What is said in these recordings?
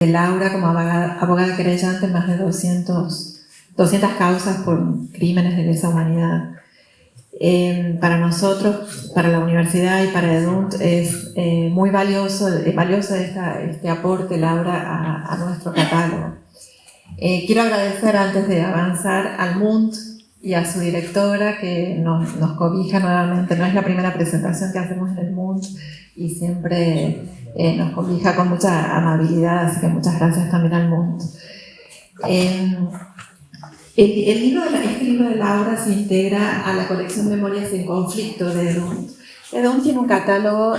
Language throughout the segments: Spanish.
Laura como abogada querellante en más de 200 causas por crímenes de lesa humanidad. Para nosotros, para la universidad y para EDUNT es muy valioso este aporte, Laura, a nuestro catálogo. Quiero agradecer antes de avanzar al MUNT y a su directora que nos cobija nuevamente. No es la primera presentación que hacemos en el MUNT y siempre nos cobija con mucha amabilidad, así que muchas gracias también al MUNT. Este libro de Laura se integra a la colección Memorias en Conflicto de EDUNT. EDUNT tiene un catálogo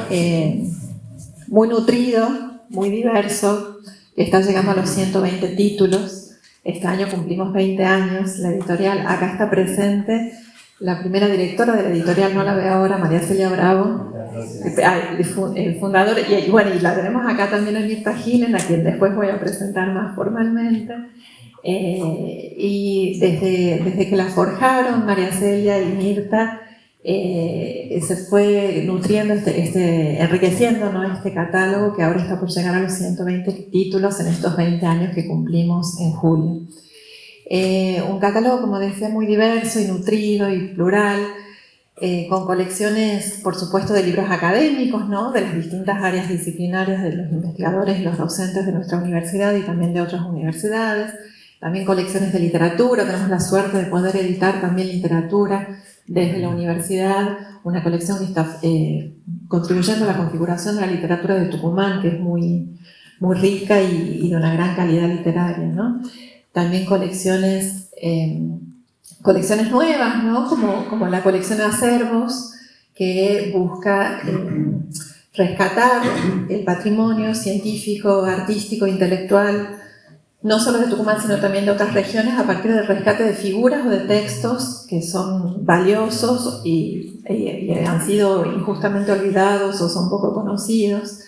muy nutrido, muy diverso, que está llegando a los 120 títulos. Este año cumplimos 20 años, la editorial. Acá está presente la primera directora de la editorial, no la veo ahora, María Celia Bravo, el fundador, y bueno, y la tenemos acá también a Mirta Gilen, a quien después voy a presentar más formalmente. Y desde que la forjaron, María Celia y Mirta, se fue nutriendo, enriqueciendo, ¿no?, este catálogo que ahora está por llegar a los 120 títulos en estos 20 años que cumplimos en julio. Un catálogo, como decía, muy diverso y nutrido y plural, con colecciones, por supuesto, de libros académicos, ¿no?, de las distintas áreas disciplinarias de los investigadores y los docentes de nuestra universidad y también de otras universidades. También colecciones de literatura, tenemos la suerte de poder editar también literatura desde la universidad, una colección que está contribuyendo a la configuración de la literatura de Tucumán, que es muy, muy rica y de una gran calidad literaria, ¿no? También colecciones nuevas, ¿no?, como la colección de Acervos, que busca rescatar el patrimonio científico, artístico, intelectual, no solo de Tucumán, sino también de otras regiones, a partir del rescate de figuras o de textos que son valiosos y han sido injustamente olvidados o son poco conocidos.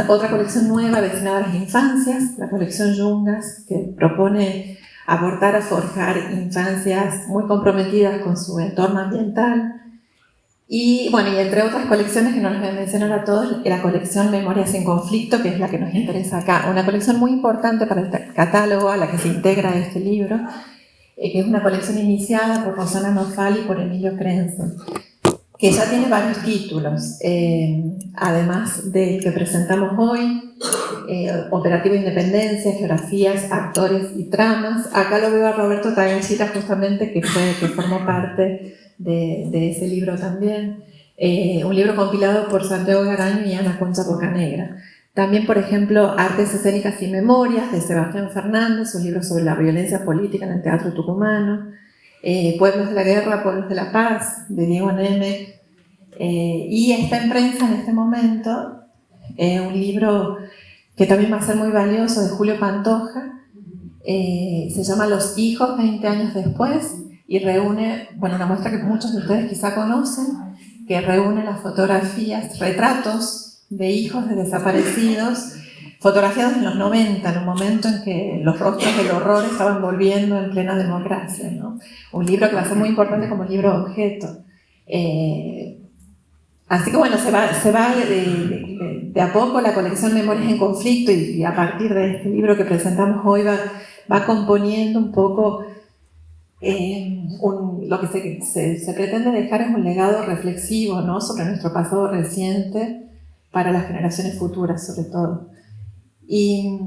Otra colección nueva destinada a las infancias, la colección Yungas, que propone aportar a forjar infancias muy comprometidas con su entorno ambiental. Y bueno, y entre otras colecciones que no les voy a mencionar a todos, la colección Memorias en Conflicto, que es la que nos interesa acá. Una colección muy importante para el catálogo a la que se integra este libro, que es una colección iniciada por Rosana Nofal y por Emilio Krenzel, que ya tiene varios títulos, además del que presentamos hoy, Operativo Independencia, Geografías, Actores y Tramas. Acá lo veo a Roberto Tagancita, justamente, que formó parte de ese libro también, un libro compilado por Santiago Garaño y Ana Concha Bocanegra. También, por ejemplo, Artes Escénicas y Memorias, de Sebastián Fernández, un libro sobre la violencia política en el teatro tucumano. Pueblos de la Guerra, Pueblos de la Paz, de Diego Nemec. Y está en prensa en este momento un libro que también va a ser muy valioso, de Julio Pantoja, se llama Los hijos 20 años después, y reúne, bueno, una muestra que muchos de ustedes quizá conocen, que reúne las fotografías, retratos de hijos de desaparecidos, fotografiados en los 90, en un momento en que los rostros del horror estaban volviendo en plena democracia, ¿no? Un libro que va a ser muy importante como libro objeto. Así que bueno, se va de a poco la colección Memorias en Conflicto, y a partir de este libro que presentamos hoy va componiendo un poco lo que se pretende dejar es un legado reflexivo, ¿no?, sobre nuestro pasado reciente para las generaciones futuras, sobre todo. Y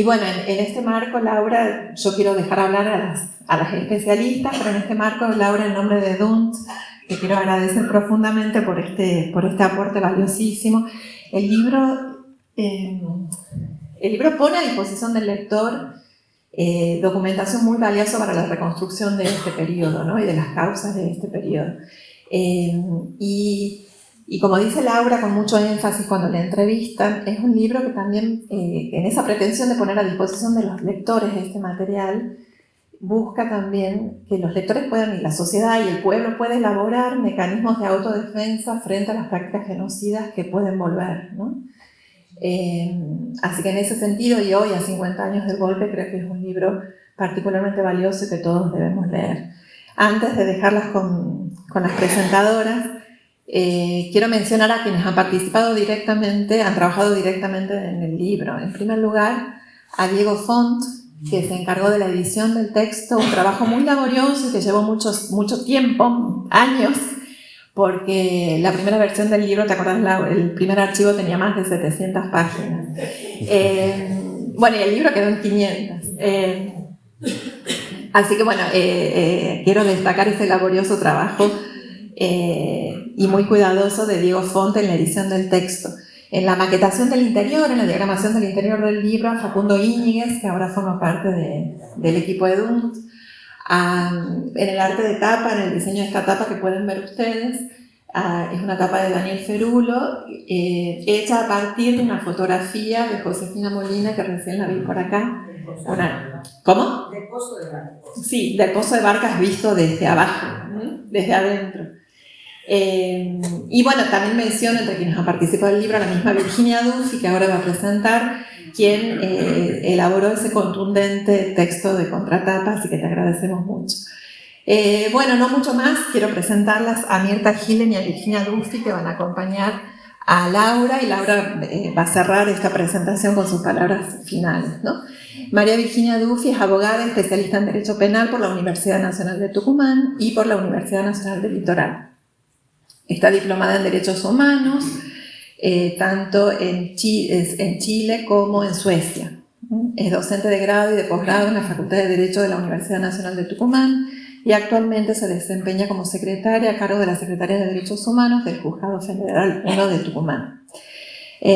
bueno, en este marco, Laura, yo quiero dejar hablar a las especialistas, pero en este marco, Laura, en nombre de EDUNT, te quiero agradecer profundamente por este aporte valiosísimo. El libro pone a disposición del lector documentación muy valiosa para la reconstrucción de este periodo, ¿no?, y de las causas de este periodo. Y como dice Laura con mucho énfasis cuando la entrevistan, es un libro que también, en esa pretensión de poner a disposición de los lectores este material, busca también que los lectores puedan, y la sociedad y el pueblo pueda elaborar mecanismos de autodefensa frente a las prácticas genocidas que pueden volver, ¿no? Así que en ese sentido, y hoy a 50 años del golpe, creo que es un libro particularmente valioso y que todos debemos leer. Antes de dejarlas con las presentadoras, Quiero mencionar a quienes han participado directamente, han trabajado directamente en el libro. En primer lugar, a Diego Font, que se encargó de la edición del texto, un trabajo muy laborioso y que llevó mucho tiempo, años, porque la primera versión del libro, ¿te acuerdas? El primer archivo tenía más de 700 páginas. Bueno, y el libro quedó en 500. Así que bueno, quiero destacar ese laborioso trabajo y muy cuidadoso de Diego Font en la edición del texto. En la maquetación del interior, en la diagramación del interior del libro, a Facundo Íñiguez, que ahora forma parte del equipo de DUNT. En el arte de tapa, en el diseño de esta tapa que pueden ver ustedes, es una tapa de Daniel Ferulo, hecha a partir de una fotografía de Josefina Molina, que recién la vi por acá. ¿Cómo? Del Pozo de Barcas. Sí, del Pozo de Barcas visto desde abajo, desde adentro. Y bueno, también menciono entre quienes han participado del libro a la misma Virginia Duffy, que ahora va a presentar, quien elaboró ese contundente texto de contratapa, así que te agradecemos mucho. Bueno, no mucho más, quiero presentarlas a Mirta Gilen y a Virginia Duffy, que van a acompañar a Laura, y Laura va a cerrar esta presentación con sus palabras finales, ¿no? María Virginia Duffy es abogada especialista en Derecho Penal por la Universidad Nacional de Tucumán y por la Universidad Nacional del Litoral. Está diplomada en Derechos Humanos, tanto en Chile como en Suecia. Es docente de grado y de posgrado en la Facultad de Derecho de la Universidad Nacional de Tucumán y actualmente se desempeña como secretaria a cargo de la Secretaría de Derechos Humanos del Juzgado Federal 1 de Tucumán.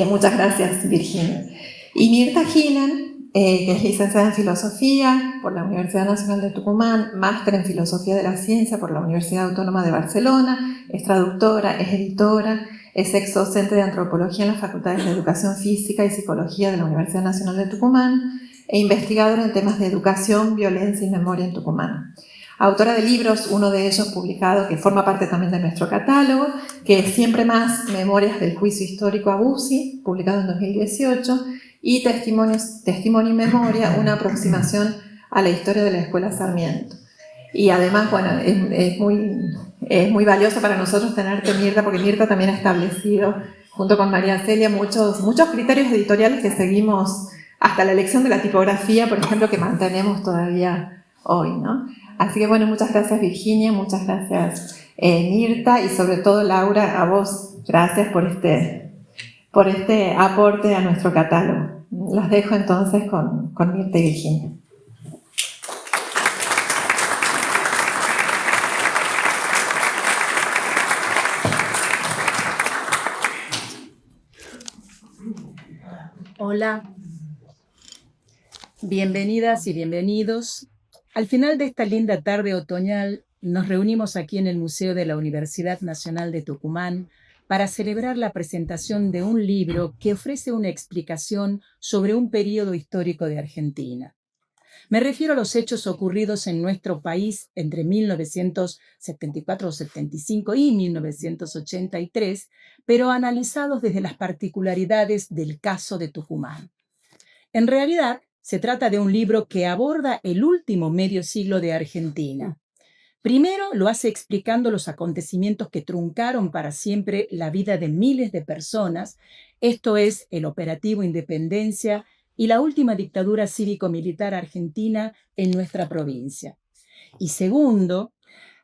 Muchas gracias, Virginia. Y Mirta Gilen, que es licenciada en Filosofía por la Universidad Nacional de Tucumán, máster en Filosofía de la Ciencia por la Universidad Autónoma de Barcelona, es traductora, es editora, es ex docente de Antropología en las Facultades de Educación Física y Psicología de la Universidad Nacional de Tucumán e investigadora en temas de educación, violencia y memoria en Tucumán. Autora de libros, uno de ellos publicado, que forma parte también de nuestro catálogo, que es Siempre Más, Memorias del Juicio Histórico a Bussi, publicado en 2018, y Testimonio y Memoria, una aproximación a la historia de la Escuela Sarmiento. Y además, bueno, es muy valioso para nosotros tenerte, Mirta, porque Mirta también ha establecido, junto con María Celia, muchos criterios editoriales que seguimos hasta la elección de la tipografía, por ejemplo, que mantenemos todavía hoy, ¿no? Así que bueno, muchas gracias Virginia, muchas gracias Mirta y sobre todo Laura, a vos, gracias por este aporte a nuestro catálogo. Las dejo entonces con Mirta y Virginia. Hola, bienvenidas y bienvenidos. Al final de esta linda tarde otoñal, nos reunimos aquí en el Museo de la Universidad Nacional de Tucumán para celebrar la presentación de un libro que ofrece una explicación sobre un periodo histórico de Argentina. Me refiero a los hechos ocurridos en nuestro país entre 1974-75 y 1983, pero analizados desde las particularidades del caso de Tucumán. En realidad, se trata de un libro que aborda el último medio siglo de Argentina. Primero lo hace explicando los acontecimientos que truncaron para siempre la vida de miles de personas, esto es, el Operativo Independencia y la última dictadura cívico-militar argentina en nuestra provincia. Y segundo,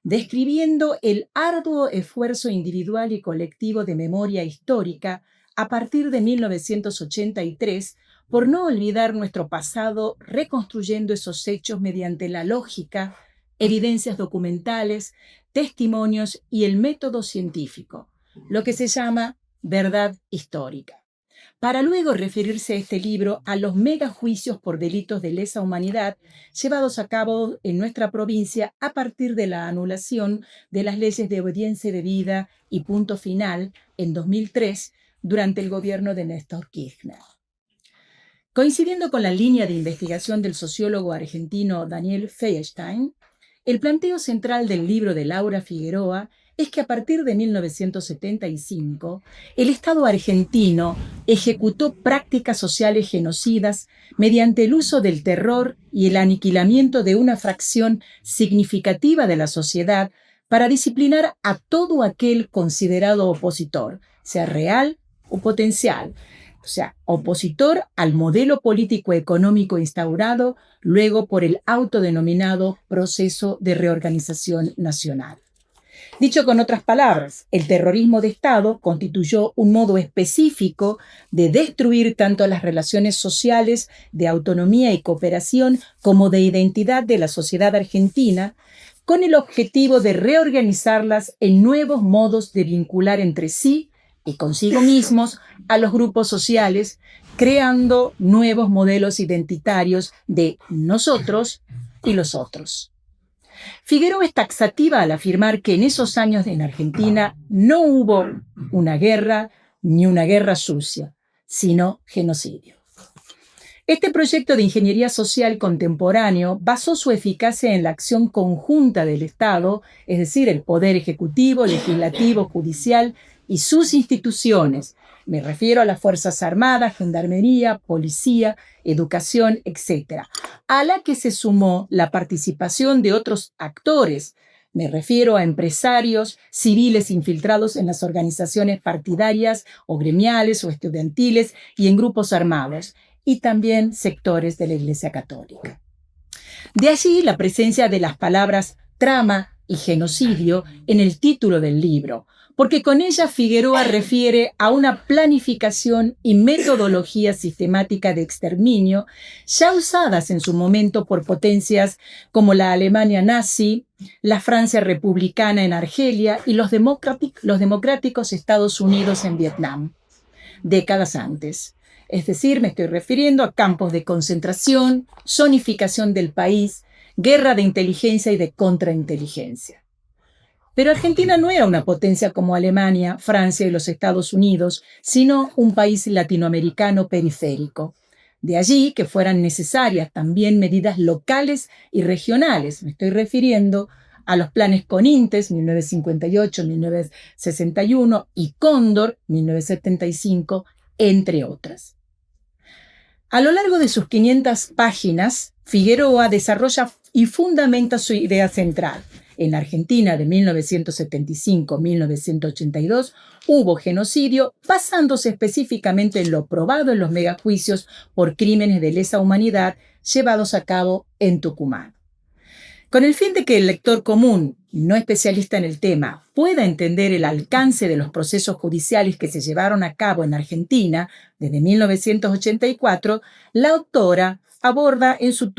describiendo el arduo esfuerzo individual y colectivo de memoria histórica a partir de 1983, por no olvidar nuestro pasado, reconstruyendo esos hechos mediante la lógica, evidencias documentales, testimonios y el método científico, lo que se llama verdad histórica. Para luego referirse a este libro a los megajuicios por delitos de lesa humanidad llevados a cabo en nuestra provincia a partir de la anulación de las leyes de obediencia debida y punto final en 2003 durante el gobierno de Néstor Kirchner. Coincidiendo con la línea de investigación del sociólogo argentino Daniel Feuerstein, el planteo central del libro de Laura Figueroa es que a partir de 1975, el Estado argentino ejecutó prácticas sociales genocidas mediante el uso del terror y el aniquilamiento de una fracción significativa de la sociedad para disciplinar a todo aquel considerado opositor, sea real o potencial, o sea, opositor al modelo político-económico instaurado luego por el autodenominado proceso de reorganización nacional. Dicho con otras palabras, el terrorismo de Estado constituyó un modo específico de destruir tanto las relaciones sociales de autonomía y cooperación como de identidad de la sociedad argentina, con el objetivo de reorganizarlas en nuevos modos de vincular entre sí y consigo mismos a los grupos sociales, creando nuevos modelos identitarios de nosotros y los otros. Figueroa es taxativa al afirmar que en esos años en Argentina no hubo una guerra ni una guerra sucia, sino genocidio. Este proyecto de ingeniería social contemporáneo basó su eficacia en la acción conjunta del Estado, es decir, el poder ejecutivo, legislativo, judicial y sus instituciones. Me refiero a las Fuerzas Armadas, Gendarmería, Policía, Educación, etc., a la que se sumó la participación de otros actores. Me refiero a empresarios, civiles infiltrados en las organizaciones partidarias o gremiales o estudiantiles y en grupos armados, y también sectores de la Iglesia Católica. De allí la presencia de las palabras trama y genocidio en el título del libro, porque con ella Figueroa refiere a una planificación y metodología sistemática de exterminio ya usadas en su momento por potencias como la Alemania nazi, la Francia republicana en Argelia y los democráticos Estados Unidos en Vietnam, décadas antes. Es decir, me estoy refiriendo a campos de concentración, zonificación del país, guerra de inteligencia y de contrainteligencia. Pero Argentina no era una potencia como Alemania, Francia y los Estados Unidos, sino un país latinoamericano periférico. De allí que fueran necesarias también medidas locales y regionales. Me estoy refiriendo a los planes Conintes, 1958-1961, y Cóndor, 1975, entre otras. A lo largo de sus 500 páginas, Figueroa desarrolla y fundamenta su idea central. En la Argentina de 1975-1982 hubo genocidio basándose específicamente en lo probado en los megajuicios por crímenes de lesa humanidad llevados a cabo en Tucumán. Con el fin de que el lector común, no especialista en el tema, pueda entender el alcance de los procesos judiciales que se llevaron a cabo en Argentina desde 1984, la autora aborda en su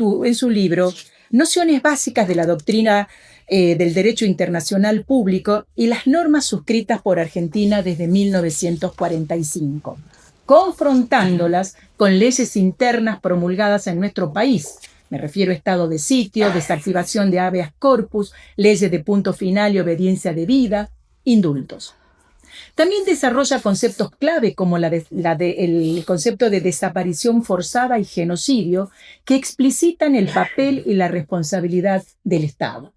libro nociones básicas de la doctrina del derecho internacional público y las normas suscritas por Argentina desde 1945, confrontándolas con leyes internas promulgadas en nuestro país. Me refiero a estado de sitio, desactivación de habeas corpus, leyes de punto final y obediencia debida, indultos. También desarrolla conceptos clave como el concepto de desaparición forzada y genocidio que explicitan el papel y la responsabilidad del Estado.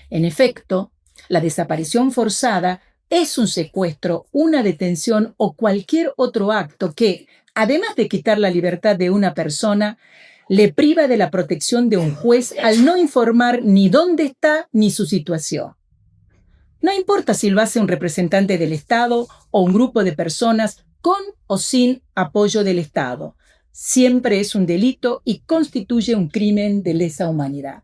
En efecto, la desaparición forzada es un secuestro, una detención o cualquier otro acto que, además de quitar la libertad de una persona, le priva de la protección de un juez al no informar ni dónde está ni su situación. No importa si lo hace un representante del Estado o un grupo de personas con o sin apoyo del Estado. Siempre es un delito y constituye un crimen de lesa humanidad.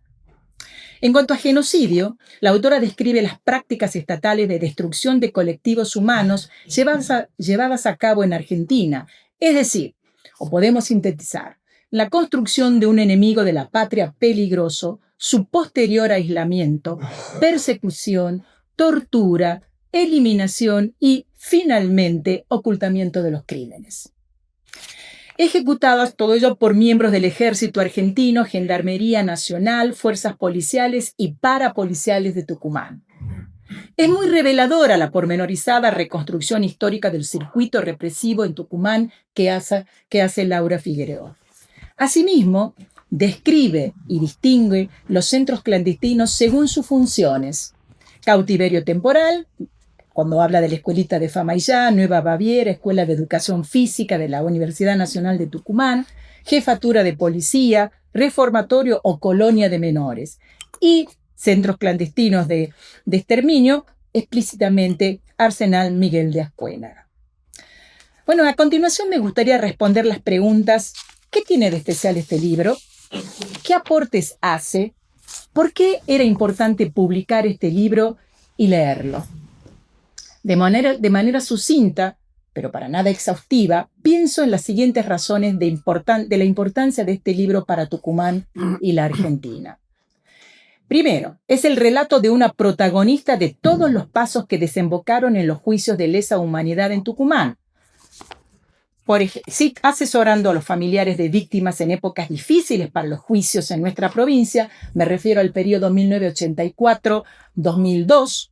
En cuanto a genocidio, la autora describe las prácticas estatales de destrucción de colectivos humanos llevadas a cabo en Argentina, es decir, o podemos sintetizar, la construcción de un enemigo de la patria peligroso, su posterior aislamiento, persecución, tortura, eliminación y, finalmente, ocultamiento de los crímenes. Ejecutadas todo ello por miembros del Ejército Argentino, Gendarmería Nacional, Fuerzas Policiales y Parapoliciales de Tucumán. Es muy reveladora la pormenorizada reconstrucción histórica del circuito represivo en Tucumán que hace Laura Figueroa. Asimismo, describe y distingue los centros clandestinos según sus funciones. Cautiverio temporal, cuando habla de la Escuelita de Famaillá, Nueva Baviera, Escuela de Educación Física de la Universidad Nacional de Tucumán, Jefatura de Policía, Reformatorio o Colonia de Menores. Y centros clandestinos de exterminio, explícitamente Arsenal Miguel de Ascuénaga. Bueno, a continuación me gustaría responder las preguntas: ¿qué tiene de especial este libro? ¿Qué aportes hace? ¿Por qué era importante publicar este libro y leerlo? De manera sucinta, pero para nada exhaustiva, pienso en las siguientes razones de la importancia de este libro para Tucumán y la Argentina. Primero, es el relato de una protagonista de todos los pasos que desembocaron en los juicios de lesa humanidad en Tucumán. Sí, asesorando a los familiares de víctimas en épocas difíciles para los juicios en nuestra provincia, me refiero al periodo 1984-2002,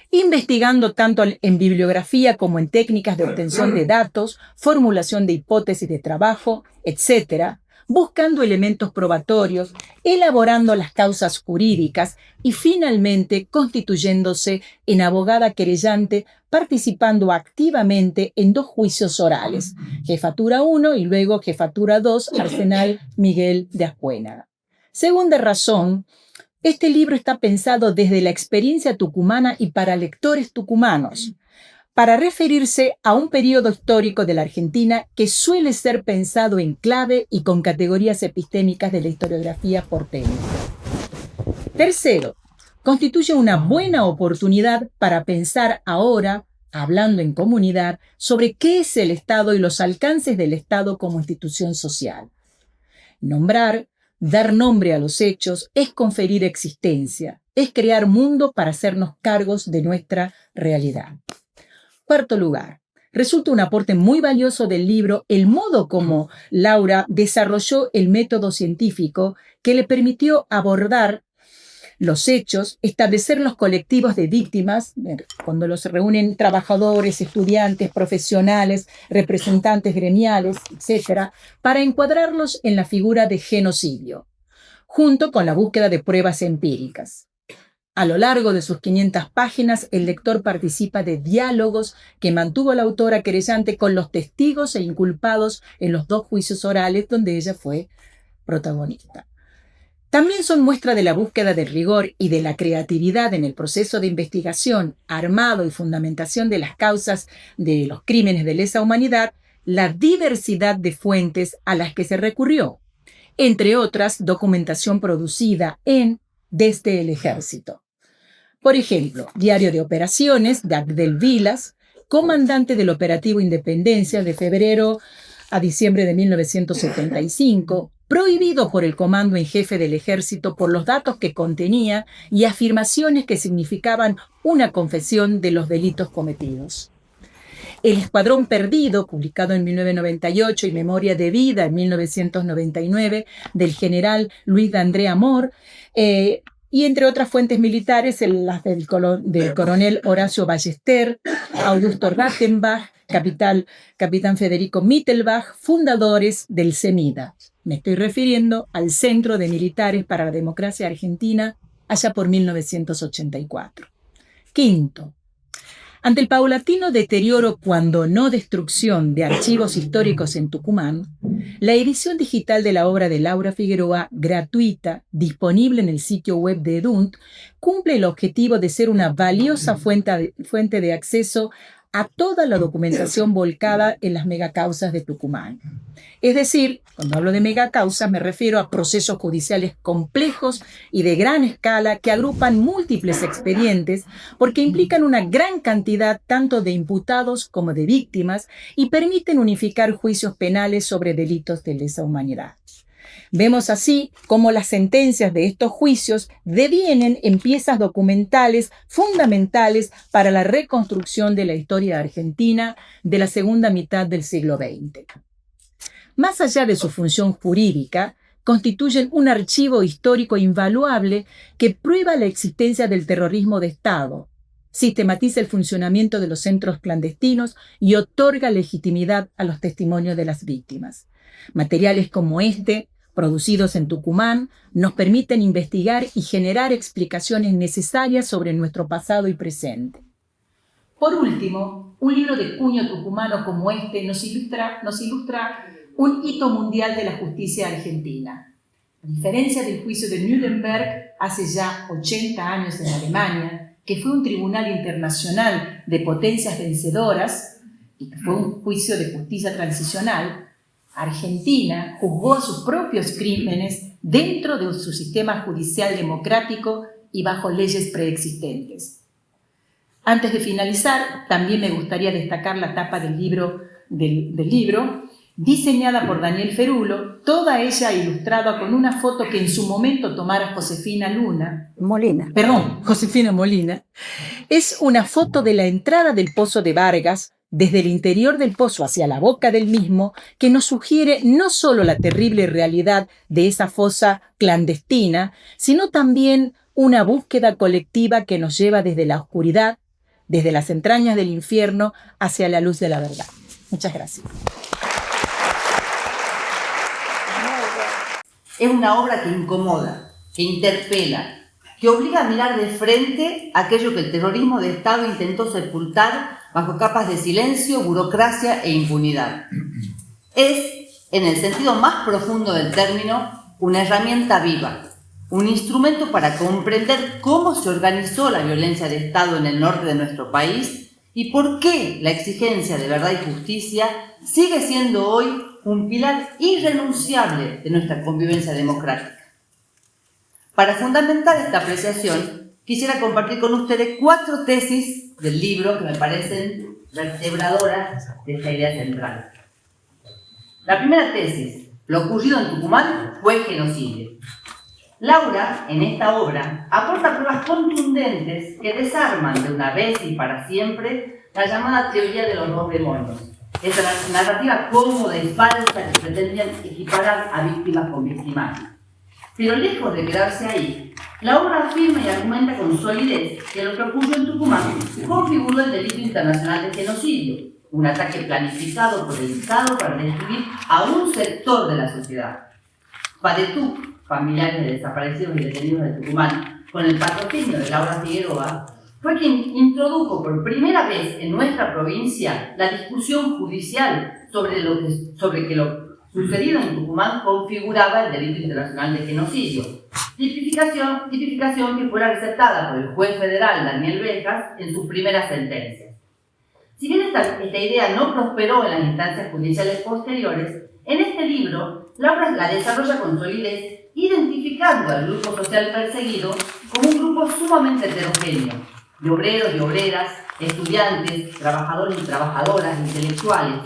investigando tanto en bibliografía como en técnicas de obtención de datos, formulación de hipótesis de trabajo, etc., buscando elementos probatorios, elaborando las causas jurídicas y finalmente constituyéndose en abogada querellante, participando activamente en 2 juicios orales, Jefatura 1 y luego Jefatura 2, Arsenal Miguel de Ascuénaga. Segunda razón: este libro está pensado desde la experiencia tucumana y para lectores tucumanos, para referirse a un periodo histórico de la Argentina que suele ser pensado en clave y con categorías epistémicas de la historiografía porteña. Tercero, constituye una buena oportunidad para pensar ahora, hablando en comunidad, sobre qué es el Estado y los alcances del Estado como institución social. Nombrar, dar nombre a los hechos, es conferir existencia, es crear mundo para hacernos cargos de nuestra realidad. Cuarto lugar, resulta un aporte muy valioso del libro el modo como Laura desarrolló el método científico que le permitió abordar los hechos, establecer los colectivos de víctimas, cuando los reúnen trabajadores, estudiantes, profesionales, representantes gremiales, etc., para encuadrarlos en la figura de genocidio, junto con la búsqueda de pruebas empíricas. A lo largo de sus 500 páginas, el lector participa de diálogos que mantuvo la autora querellante con los testigos e inculpados en los 2 juicios orales donde ella fue protagonista. También son muestra de la búsqueda del rigor y de la creatividad en el proceso de investigación, armado y fundamentación de las causas de los crímenes de lesa humanidad, la diversidad de fuentes a las que se recurrió, entre otras, documentación producida desde el Ejército. Por ejemplo, Diario de Operaciones de Abdel Vilas, comandante del Operativo Independencia de febrero a diciembre de 1975, prohibido por el comando en jefe del Ejército por los datos que contenía y afirmaciones que significaban una confesión de los delitos cometidos. El Escuadrón Perdido, publicado en 1998 y Memoria de Vida en 1999, del general Luis D'André Amor, y entre otras fuentes militares, las del coronel Horacio Ballester, Augusto Rattenbach, capitán Federico Mittelbach, fundadores del CEMIDA. Me estoy refiriendo al Centro de Militares para la Democracia Argentina, allá por 1984. Quinto, ante el paulatino deterioro, cuando no destrucción, de archivos históricos en Tucumán, la edición digital de la obra de Laura Figueroa, gratuita, disponible en el sitio web de EDUNT, cumple el objetivo de ser una valiosa fuente de acceso a toda la documentación volcada en las megacausas de Tucumán. Es decir, cuando hablo de megacausas me refiero a procesos judiciales complejos y de gran escala que agrupan múltiples expedientes porque implican una gran cantidad tanto de imputados como de víctimas y permiten unificar juicios penales sobre delitos de lesa humanidad. Vemos así cómo las sentencias de estos juicios devienen en piezas documentales fundamentales para la reconstrucción de la historia argentina de la segunda mitad del siglo XX. Más allá de su función jurídica, constituyen un archivo histórico invaluable que prueba la existencia del terrorismo de Estado, sistematiza el funcionamiento de los centros clandestinos y otorga legitimidad a los testimonios de las víctimas. Materiales como este, producidos en Tucumán, nos permiten investigar y generar explicaciones necesarias sobre nuestro pasado y presente. Por último, un libro de cuño tucumano como este nos ilustra un hito mundial de la justicia argentina. A diferencia del juicio de Nuremberg hace ya 80 años en Alemania, que fue un tribunal internacional de potencias vencedoras y que fue un juicio de justicia transicional, Argentina juzgó a sus propios crímenes dentro de su sistema judicial democrático y bajo leyes preexistentes. Antes de finalizar, también me gustaría destacar la tapa del libro, diseñada por Daniel Ferulo, toda ella ilustrada con una foto que en su momento tomara Josefina Molina. Es una foto de la entrada del Pozo de Vargas, desde el interior del pozo hacia la boca del mismo, que nos sugiere no solo la terrible realidad de esa fosa clandestina, sino también una búsqueda colectiva que nos lleva desde la oscuridad, desde las entrañas del infierno, hacia la luz de la verdad. Muchas gracias. Es una obra que incomoda, que interpela, que obliga a mirar de frente aquello que el terrorismo de Estado intentó sepultar bajo capas de silencio, burocracia e impunidad. Es, en el sentido más profundo del término, una herramienta viva, un instrumento para comprender cómo se organizó la violencia de Estado en el norte de nuestro país y por qué la exigencia de verdad y justicia sigue siendo hoy un pilar irrenunciable de nuestra convivencia democrática. Para fundamentar esta apreciación, quisiera compartir con ustedes 4 tesis del libro que me parecen vertebradoras de esta idea central. La primera tesis: lo ocurrido en Tucumán fue genocidio. Laura, en esta obra, aporta pruebas contundentes que desarman de una vez y para siempre la llamada teoría de los 2 demonios, esa narrativa cómoda y falsa que pretendían equiparar a víctimas con victimarios. Pero lejos de quedarse ahí, la obra afirma y argumenta con solidez que lo que ocurrió en Tucumán configuró el delito internacional de genocidio, un ataque planificado por el Estado para destruir a un sector de la sociedad. FADETUC, familiares de desaparecidos y detenidos de Tucumán, con el patrocinio de Laura Figueroa, fue quien introdujo por primera vez en nuestra provincia la discusión judicial sobre que lo sucedido en Tucumán configuraba el delito internacional de genocidio, tipificación que fuera aceptada por el juez federal Daniel Bejas en sus primeras sentencias. Si bien esta idea no prosperó en las instancias judiciales posteriores, en este libro Laura la desarrolla con solidez, identificando al grupo social perseguido como un grupo sumamente heterogéneo, de obreros y obreras, estudiantes, trabajadores y trabajadoras, intelectuales,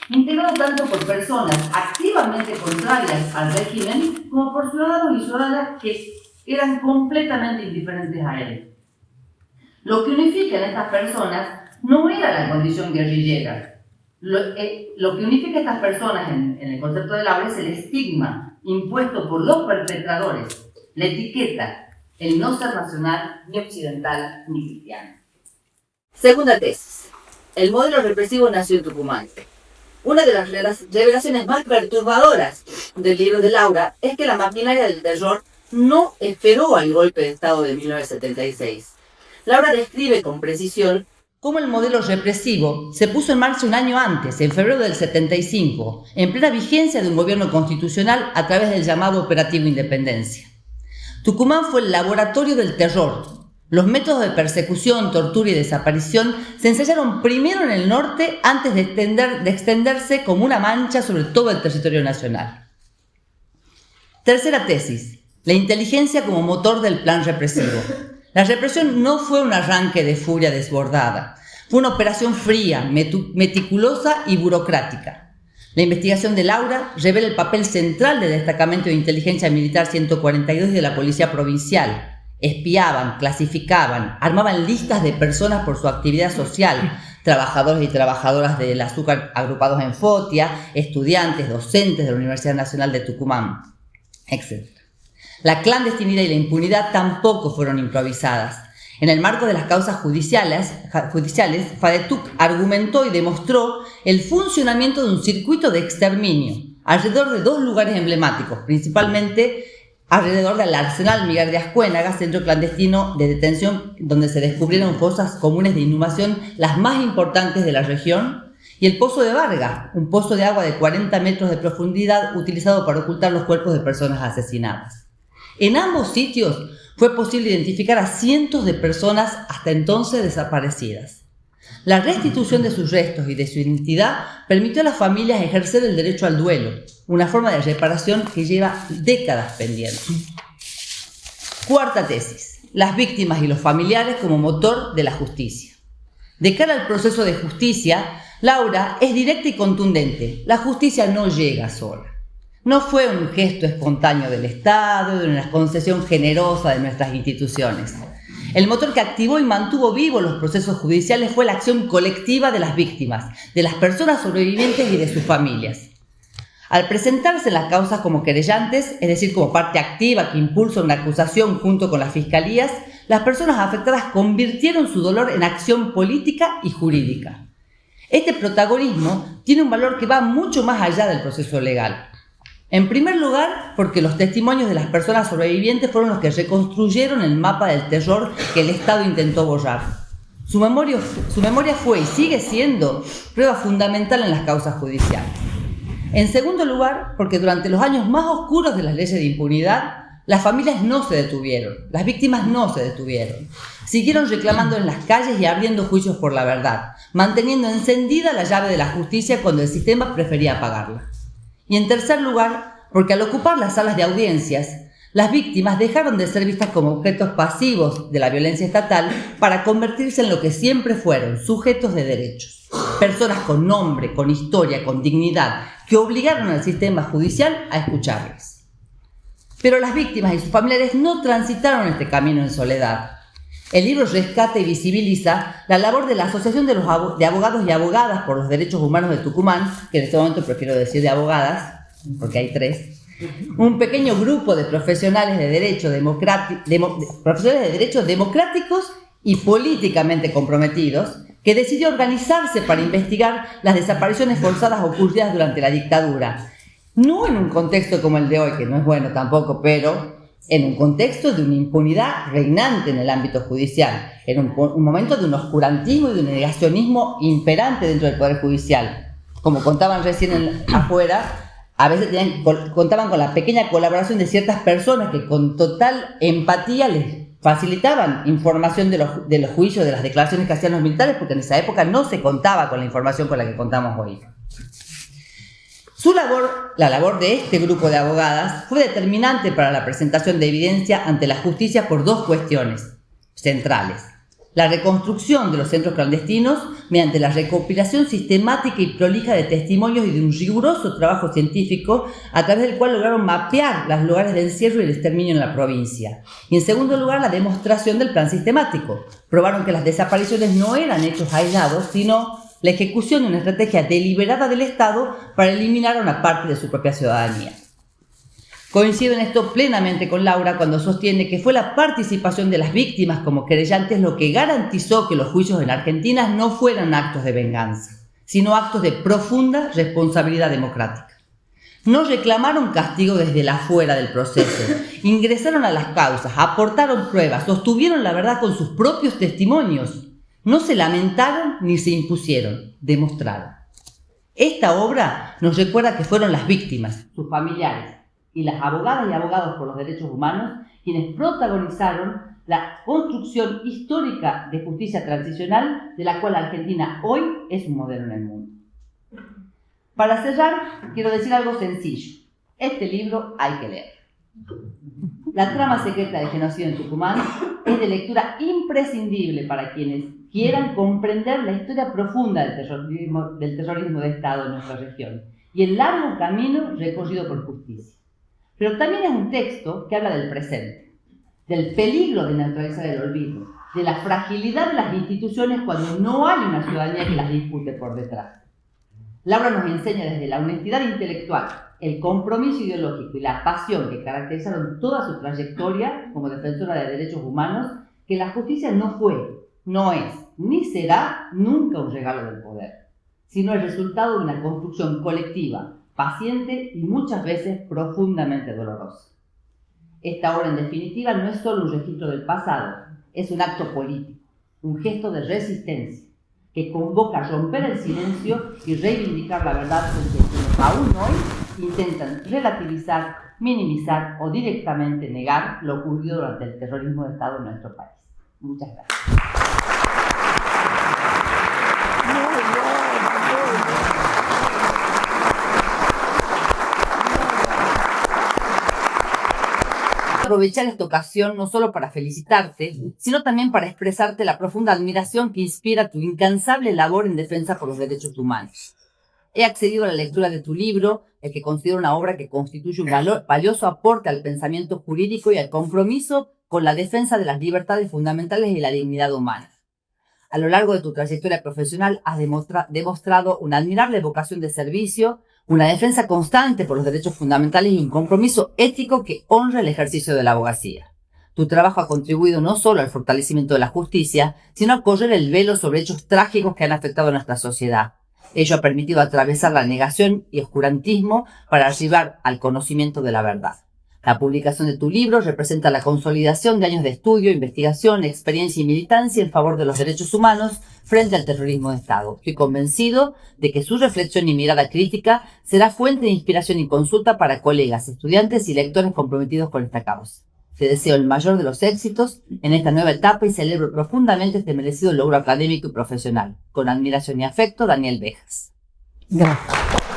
integrado tanto por personas activamente contrarias al régimen como por ciudadanos y ciudadanas que eran completamente indiferentes a él. Lo que unifica en estas personas no era la condición guerrillera. Lo que unifica a estas personas en el concepto de Laura es el estigma impuesto por los perpetradores, la etiqueta, el no ser nacional, ni occidental, ni cristiano. Segunda tesis. El modelo represivo nació en Tucumán. Una de las revelaciones más perturbadoras del libro de Laura es que la maquinaria del terror no esperó al golpe de Estado de 1976. Laura describe con precisión cómo el modelo represivo se puso en marcha un año antes, en febrero del 75, en plena vigencia de un gobierno constitucional a través del llamado Operativo Independencia. Tucumán fue el laboratorio del terror. Los métodos de persecución, tortura y desaparición se ensayaron primero en el norte antes de extenderse como una mancha sobre todo el territorio nacional. Tercera tesis: la inteligencia como motor del plan represivo. La represión no fue un arranque de furia desbordada, fue una operación fría, meticulosa y burocrática. La investigación de Laura revela el papel central del Destacamento de Inteligencia Militar 142 de la Policía Provincial. Espiaban, clasificaban, armaban listas de personas por su actividad social, trabajadores y trabajadoras del azúcar agrupados en Fotia, estudiantes, docentes de la Universidad Nacional de Tucumán, etc. La clandestinidad y la impunidad tampoco fueron improvisadas. En el marco de las causas judiciales, FADETUC argumentó y demostró el funcionamiento de un circuito de exterminio alrededor de 2 lugares emblemáticos, principalmente alrededor del Arsenal Miguel de Ascuénaga, centro clandestino de detención donde se descubrieron fosas comunes de inhumación las más importantes de la región, y el Pozo de Vargas, un pozo de agua de 40 metros de profundidad utilizado para ocultar los cuerpos de personas asesinadas. En ambos sitios fue posible identificar a cientos de personas hasta entonces desaparecidas. La restitución de sus restos y de su identidad permitió a las familias ejercer el derecho al duelo, una forma de reparación que lleva décadas pendiente. Cuarta tesis: las víctimas y los familiares como motor de la justicia. De cara al proceso de justicia, Laura es directa y contundente. La justicia no llega sola. No fue un gesto espontáneo del Estado, de una concesión generosa de nuestras instituciones. El motor que activó y mantuvo vivos los procesos judiciales fue la acción colectiva de las víctimas, de las personas sobrevivientes y de sus familias. Al presentarse en las causas como querellantes, es decir, como parte activa que impulsa una acusación junto con las fiscalías, las personas afectadas convirtieron su dolor en acción política y jurídica. Este protagonismo tiene un valor que va mucho más allá del proceso legal. En primer lugar, porque los testimonios de las personas sobrevivientes fueron los que reconstruyeron el mapa del terror que el Estado intentó borrar. Su memoria fue y sigue siendo prueba fundamental en las causas judiciales. En segundo lugar, porque durante los años más oscuros de las leyes de impunidad, las familias no se detuvieron, las víctimas no se detuvieron. Siguieron reclamando en las calles y abriendo juicios por la verdad, manteniendo encendida la llave de la justicia cuando el sistema prefería apagarla. Y en tercer lugar, porque al ocupar las salas de audiencias, las víctimas dejaron de ser vistas como objetos pasivos de la violencia estatal para convertirse en lo que siempre fueron, sujetos de derechos. Personas con nombre, con historia, con dignidad, que obligaron al sistema judicial a escucharles. Pero las víctimas y sus familiares no transitaron este camino en soledad. El libro rescata y visibiliza la labor de la Asociación de Abogados y Abogadas por los Derechos Humanos de Tucumán, que en este momento prefiero decir de abogadas, porque hay 3, un pequeño grupo de profesionales de derecho democráticos y políticamente comprometidos, que decidió organizarse para investigar las desapariciones forzadas ocurridas durante la dictadura. No en un contexto como el de hoy, que no es bueno tampoco, pero en un contexto de una impunidad reinante en el ámbito judicial, en un momento de un oscurantismo y de un negacionismo imperante dentro del Poder Judicial. Como contaban recién afuera, a veces contaban con la pequeña colaboración de ciertas personas que con total empatía les facilitaban información de los juicios, de las declaraciones que hacían los militares, porque en esa época no se contaba con la información con la que contamos hoy. Su labor, la labor de este grupo de abogadas, fue determinante para la presentación de evidencia ante la justicia por 2 cuestiones centrales: la reconstrucción de los centros clandestinos mediante la recopilación sistemática y prolija de testimonios y de un riguroso trabajo científico a través del cual lograron mapear los lugares de encierro y el exterminio en la provincia. Y en segundo lugar, la demostración del plan sistemático. Probaron que las desapariciones no eran hechos aislados, sino la ejecución de una estrategia deliberada del Estado para eliminar a una parte de su propia ciudadanía. Coincido en esto plenamente con Laura cuando sostiene que fue la participación de las víctimas como querellantes lo que garantizó que los juicios en Argentina no fueran actos de venganza, sino actos de profunda responsabilidad democrática. No reclamaron castigo desde el afuera del proceso, ingresaron a las causas, aportaron pruebas, sostuvieron la verdad con sus propios testimonios. No se lamentaron ni se impusieron, demostraron. Esta obra nos recuerda que fueron las víctimas, sus familiares, y las abogadas y abogados por los derechos humanos quienes protagonizaron la construcción histórica de justicia transicional de la cual Argentina hoy es un modelo en el mundo. Para cerrar, quiero decir algo sencillo. Este libro hay que leer. La trama secreta del genocidio en Tucumán es de lectura imprescindible para quienes quieran comprender la historia profunda del terrorismo de Estado en nuestra región y el largo camino recorrido por justicia. Pero también es un texto que habla del presente, del peligro de neutralizar el olvido, de la fragilidad de las instituciones cuando no hay una ciudadanía que las discute por detrás. Laura nos enseña desde la honestidad intelectual, el compromiso ideológico y la pasión que caracterizaron toda su trayectoria como defensora de derechos humanos, que la justicia no fue, no es, ni será nunca un regalo del poder, sino el resultado de una construcción colectiva, paciente y muchas veces profundamente dolorosa. Esta obra, en definitiva, no es solo un registro del pasado, es un acto político, un gesto de resistencia, que convoca a romper el silencio y reivindicar la verdad frente a quienes aún hoy intentan relativizar, minimizar o directamente negar lo ocurrido durante el terrorismo de Estado en nuestro país. Muchas gracias. Aprovechar esta ocasión no solo para felicitarte, sino también para expresarte la profunda admiración que inspira tu incansable labor en defensa por los derechos humanos. He accedido a la lectura de tu libro, el que considero una obra que constituye un valioso aporte al pensamiento jurídico y al compromiso con la defensa de las libertades fundamentales y la dignidad humana. A lo largo de tu trayectoria profesional has demostrado una admirable vocación de servicio, una defensa constante por los derechos fundamentales y un compromiso ético que honra el ejercicio de la abogacía. Tu trabajo ha contribuido no solo al fortalecimiento de la justicia, sino a correr el velo sobre hechos trágicos que han afectado a nuestra sociedad. Ello ha permitido atravesar la negación y oscurantismo para arribar al conocimiento de la verdad. La publicación de tu libro representa la consolidación de años de estudio, investigación, experiencia y militancia en favor de los derechos humanos frente al terrorismo de Estado. Estoy convencido de que su reflexión y mirada crítica será fuente de inspiración y consulta para colegas, estudiantes y lectores comprometidos con esta causa. Te deseo el mayor de los éxitos en esta nueva etapa y celebro profundamente este merecido logro académico y profesional. Con admiración y afecto, Daniel Bejas. Gracias.